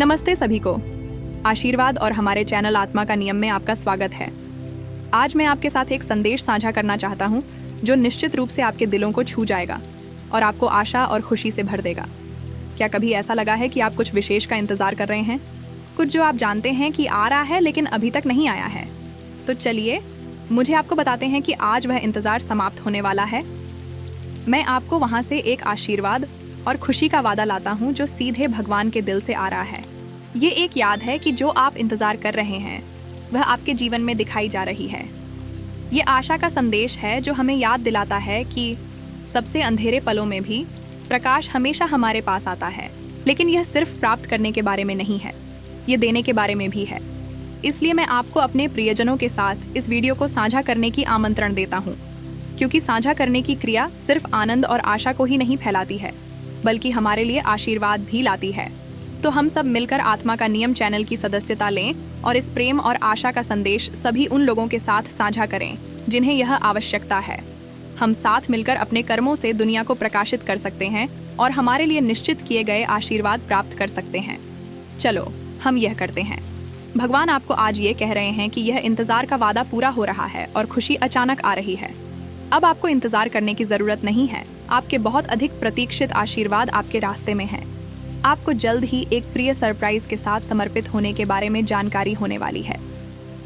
नमस्ते सभी को। आशीर्वाद और हमारे चैनल आत्मा का नियम में आपका स्वागत है। आज मैं आपके साथ एक संदेश साझा करना चाहता हूँ जो निश्चित रूप से आपके दिलों को छू जाएगा और आपको आशा और खुशी से भर देगा। क्या कभी ऐसा लगा है कि आप कुछ विशेष का इंतजार कर रहे हैं, कुछ जो आप जानते हैं कि आ रहा है लेकिन अभी तक नहीं आया है? तो चलिए मुझे आपको बताते हैं कि आज वह इंतजार समाप्त होने वाला है। मैं आपको वहाँ से एक आशीर्वाद और खुशी का वादा लाता हूँ जो सीधे भगवान के दिल से आ रहा है। ये एक याद है कि जो आप इंतजार कर रहे हैं वह आपके जीवन में दिखाई जा रही है। ये आशा का संदेश है जो हमें याद दिलाता है कि सबसे अंधेरे पलों में भी प्रकाश हमेशा हमारे पास आता है। लेकिन यह सिर्फ प्राप्त करने के बारे में नहीं है, ये देने के बारे में भी है। इसलिए मैं आपको अपने प्रियजनों के साथ इस वीडियो को साझा करने की आमंत्रण देता हूँ, क्योंकि साझा करने की क्रिया सिर्फ आनंद और आशा को ही नहीं फैलाती है बल्कि हमारे लिए आशीर्वाद भी लाती है। तो हम सब मिलकर आत्मा का नियम चैनल की सदस्यता लें और इस प्रेम और आशा का संदेश सभी उन लोगों के साथ साझा करें जिन्हें यह आवश्यकता है। हम साथ मिलकर अपने कर्मों से दुनिया को प्रकाशित कर सकते हैं और हमारे लिए निश्चित किए गए आशीर्वाद प्राप्त कर सकते हैं। चलो हम यह करते हैं। भगवान आपको आज ये कह रहे हैं कि यह इंतजार का वादा पूरा हो रहा है और खुशी अचानक आ रही है। अब आपको इंतजार करने की जरूरत नहीं है। आपके बहुत अधिक प्रतीक्षित आशीर्वाद आपके रास्ते में है। आपको जल्द ही एक प्रिय सरप्राइज के साथ समर्पित होने के बारे में जानकारी होने वाली है।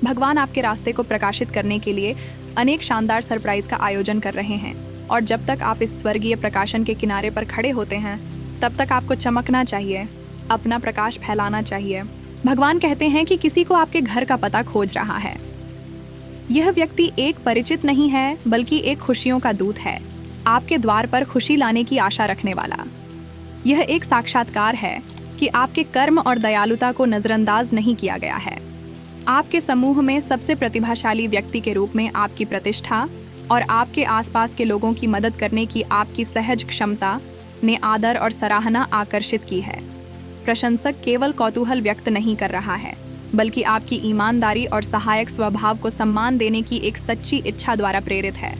भगवान आपके रास्ते को प्रकाशित करने के लिए अनेक शानदार सरप्राइज का आयोजन कर रहे हैं और जब तक आप इस स्वर्गीय प्रकाशन के किनारे पर खड़े होते हैं तब तक आपको चमकना चाहिए, अपना प्रकाश फैलाना चाहिए। भगवान कहते हैं कि किसी को आपके घर का पता खोज रहा है। यह व्यक्ति एक परिचित नहीं है बल्कि एक खुशियों का दूत है, आपके द्वार पर खुशी लाने की आशा रखने वाला। यह एक साक्षात्कार है कि आपके कर्म और दयालुता को नजरअंदाज नहीं किया गया है। आपके समूह में सबसे प्रतिभाशाली व्यक्ति के रूप में आपकी प्रतिष्ठा और आपके आसपास के लोगों की मदद करने की आपकी सहज क्षमता ने आदर और सराहना आकर्षित की है। प्रशंसक केवल कौतूहल व्यक्त नहीं कर रहा है बल्कि आपकी ईमानदारी और सहायक स्वभाव को सम्मान देने की एक सच्ची इच्छा द्वारा प्रेरित है।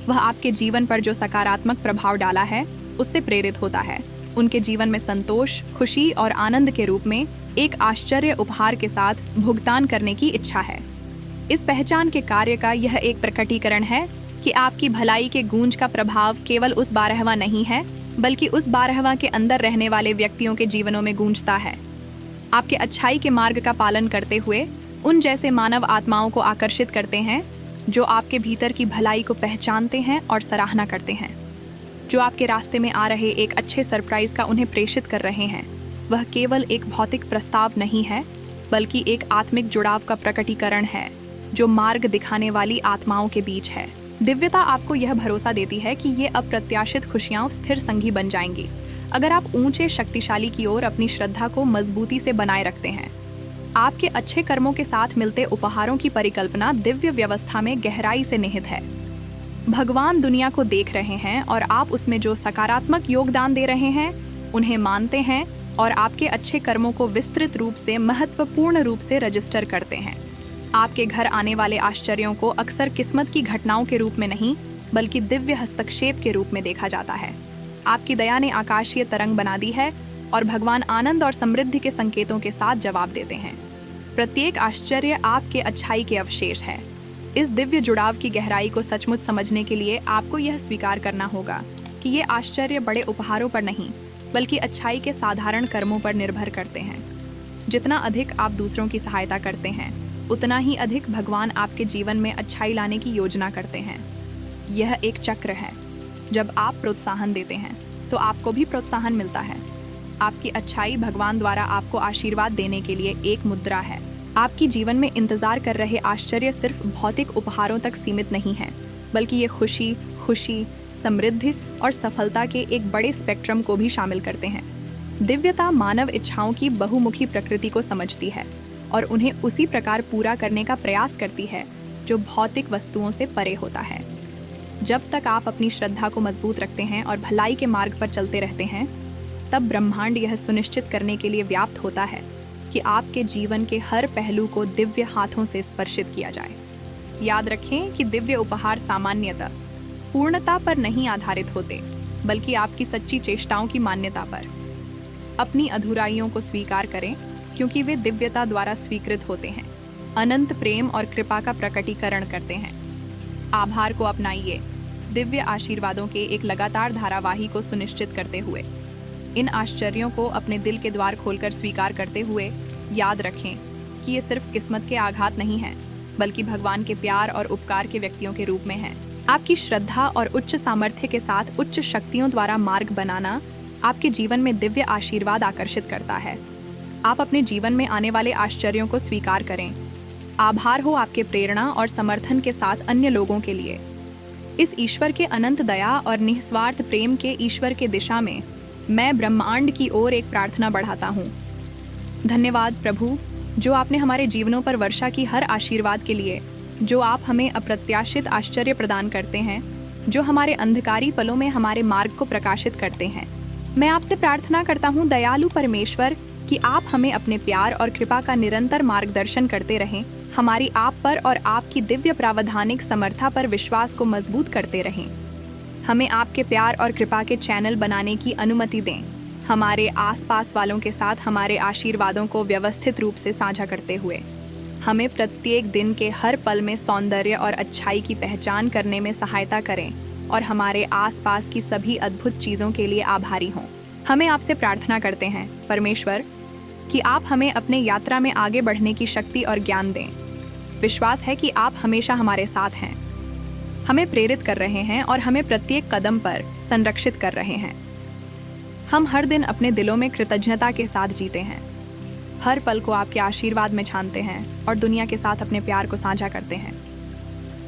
वह आपके जीवन पर जो सकारात्मक प्रभाव डाला है उससे प्रेरित होता है। उनके जीवन में संतोष, खुशी और आनंद के रूप में एक आश्चर्य उपहार के साथ भुगतान करने की इच्छा है। इस पहचान के कार्य का यह एक प्रकटीकरण है कि आपकी भलाई के गूंज का प्रभाव केवल उस 12वां नहीं है बल्कि उस 12वां के अंदर रहने वाले व्यक्तियों के जीवनों में गूंजता है। आपके अच्छाई के मार्ग का पालन करते हुए उन जैसे मानव आत्माओं को आकर्षित करते हैं जो आपके भीतर की भलाई को पहचानते हैं और सराहना करते हैं। जो आपके रास्ते में आ रहे एक अच्छे सरप्राइज का उन्हें प्रेषित कर रहे हैं, वह केवल एक भौतिक प्रस्ताव नहीं है बल्कि एक आत्मिक जुड़ाव का प्रकटीकरण है जो मार्ग दिखाने वाली आत्माओं के बीच है। दिव्यता आपको यह भरोसा देती है कि ये अप्रत्याशित खुशियां स्थिर संगी बन जाएंगी अगर आप ऊंचे शक्तिशाली की ओर अपनी श्रद्धा को मजबूती से बनाए रखते हैं। आपके अच्छे कर्मों के साथ मिलते उपहारों की परिकल्पना दिव्य व्यवस्था में गहराई से निहित है। भगवान दुनिया को देख रहे हैं और आप उसमें जो सकारात्मक योगदान दे रहे हैं उन्हें मानते हैं और आपके अच्छे कर्मों को विस्तृत रूप से महत्वपूर्ण रूप से रजिस्टर करते हैं। आपके घर आने वाले आश्चर्यों को अक्सर किस्मत की घटनाओं के रूप में नहीं बल्कि दिव्य हस्तक्षेप के रूप में देखा जाता है। आपकी दया ने आकाशीय तरंग बना दी है और भगवान आनंद और समृद्धि के संकेतों के साथ जवाब देते हैं। प्रत्येक आश्चर्य आपके अच्छाई के अवशेष है। इस दिव्य जुड़ाव की गहराई को सचमुच समझने के लिए आपको यह स्वीकार करना होगा कि ये आश्चर्य बड़े उपहारों पर नहीं बल्कि अच्छाई के साधारण कर्मों पर निर्भर करते हैं। जितना अधिक आप दूसरों की सहायता करते हैं उतना ही अधिक भगवान आपके जीवन में अच्छाई लाने की योजना करते हैं। यह एक चक्र है। जब आप प्रोत्साहन देते हैं तो आपको भी प्रोत्साहन मिलता है। आपकी अच्छाई भगवान द्वारा आपको आशीर्वाद देने के लिए एक मुद्रा है। आपकी जीवन में इंतजार कर रहे आश्चर्य सिर्फ भौतिक उपहारों तक सीमित नहीं है बल्कि ये खुशी, समृद्धि और सफलता के एक बड़े स्पेक्ट्रम को भी शामिल करते हैं। दिव्यता मानव इच्छाओं की बहुमुखी प्रकृति को समझती है और उन्हें उसी प्रकार पूरा करने का प्रयास करती है जो भौतिक वस्तुओं से परे होता है। जब तक आप अपनी श्रद्धा को मजबूत रखते हैं और भलाई के मार्ग पर चलते रहते हैं, तब ब्रह्मांड यह सुनिश्चित करने के लिए व्याप्त होता है कि आपके जीवन के हर पहलू को दिव्य हाथों से स्पर्शित किया जाए। याद रखें कि दिव्य उपहार सामान्यतः पूर्णता पर नहीं आधारित होते बल्कि आपकी सच्ची चेष्टाओं की मान्यता पर। अपनी अधूराइयों को स्वीकार करें क्योंकि वे दिव्यता द्वारा स्वीकृत होते हैं, अनंत प्रेम और कृपा का प्रकटीकरण करते हैं। आभार को अपनाइए, दिव्य आशीर्वादों के एक लगातार धारावाही को सुनिश्चित करते हुए। इन आश्चर्यों को अपने दिल के द्वार खोलकर स्वीकार करते हुए याद रखें कि ये सिर्फ किस्मत के आघात नहीं है, बल्कि भगवान के प्यार और उपकार के व्यक्तियों के रूप में है। आपकी श्रद्धा और उच्च सामर्थ्य के साथ उच्च शक्तियों द्वारा मार्ग बनाना आपके जीवन में दिव्य आशीर्वाद आकर्षित करता है। आप अपने जीवन में आने वाले आश्चर्यों को स्वीकार करें। आभार हो आपके प्रेरणा और समर्थन के साथ अन्य लोगों के लिए। इस ईश्वर के अनंत दया और निस्वार्थ प्रेम के ईश्वर के दिशा में मैं ब्रह्मांड की ओर एक प्रार्थना बढ़ाता हूँ। धन्यवाद प्रभु, जो आपने हमारे जीवनों पर वर्षा की हर आशीर्वाद के लिए, जो आप हमें अप्रत्याशित आश्चर्य प्रदान करते हैं, जो हमारे अंधकारी पलों में हमारे मार्ग को प्रकाशित करते हैं। मैं आपसे प्रार्थना करता हूँ दयालु परमेश्वर कि आप हमें अपने प्यार और कृपा का निरंतर मार्गदर्शन करते रहें, हमारी आप पर और आपकी दिव्य प्रावधानिक समर्था पर विश्वास को मजबूत करते रहें। हमें आपके प्यार और कृपा के चैनल बनाने की अनुमति दें, हमारे आसपास वालों के साथ हमारे आशीर्वादों को व्यवस्थित रूप से साझा करते हुए। हमें प्रत्येक दिन के हर पल में सौंदर्य और अच्छाई की पहचान करने में सहायता करें और हमारे आसपास की सभी अद्भुत चीज़ों के लिए आभारी हों। हमें आपसे प्रार्थना करते हैं परमेश्वर कि आप हमें अपने यात्रा में आगे बढ़ने की शक्ति और ज्ञान दें। विश्वास है कि आप हमेशा हमारे साथ हैं, हमें प्रेरित कर रहे हैं और हमें प्रत्येक कदम पर संरक्षित कर रहे हैं। हम हर दिन अपने दिलों में कृतज्ञता के साथ जीते हैं, हर पल को आपके आशीर्वाद में छानते हैं और दुनिया के साथ अपने प्यार को साझा करते हैं।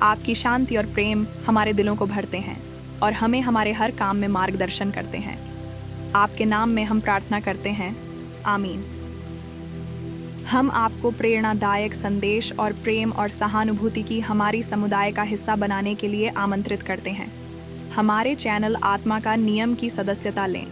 आपकी शांति और प्रेम हमारे दिलों को भरते हैं और हमें हमारे हर काम में मार्गदर्शन करते हैं। आपके नाम में हम प्रार्थना करते हैं, आमीन। हम आपको प्रेरणादायक संदेश और प्रेम और सहानुभूति की हमारी समुदाय का हिस्सा बनाने के लिए आमंत्रित करते हैं। हमारे चैनल आत्मा का नियम की सदस्यता लें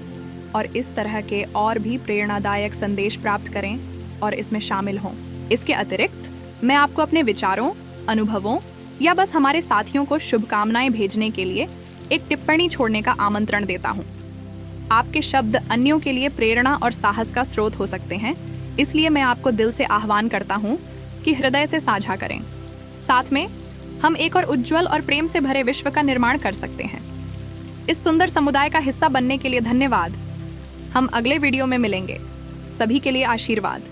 और इस तरह के और भी प्रेरणादायक संदेश प्राप्त करें और इसमें शामिल हों। इसके अतिरिक्त मैं आपको अपने विचारों, अनुभवों या बस हमारे साथियों को शुभकामनाएं भेजने के लिए एक टिप्पणी छोड़ने का आमंत्रण देता हूं। आपके शब्द अन्यों के लिए प्रेरणा और साहस का स्रोत हो सकते हैं, इसलिए मैं आपको दिल से आह्वान करता हूं कि हृदय से साझा करें। साथ में हम एक और उज्जवल और प्रेम से भरे विश्व का निर्माण कर सकते हैं। इस सुंदर समुदाय का हिस्सा बनने के लिए धन्यवाद। हम अगले वीडियो में मिलेंगे। सभी के लिए आशीर्वाद।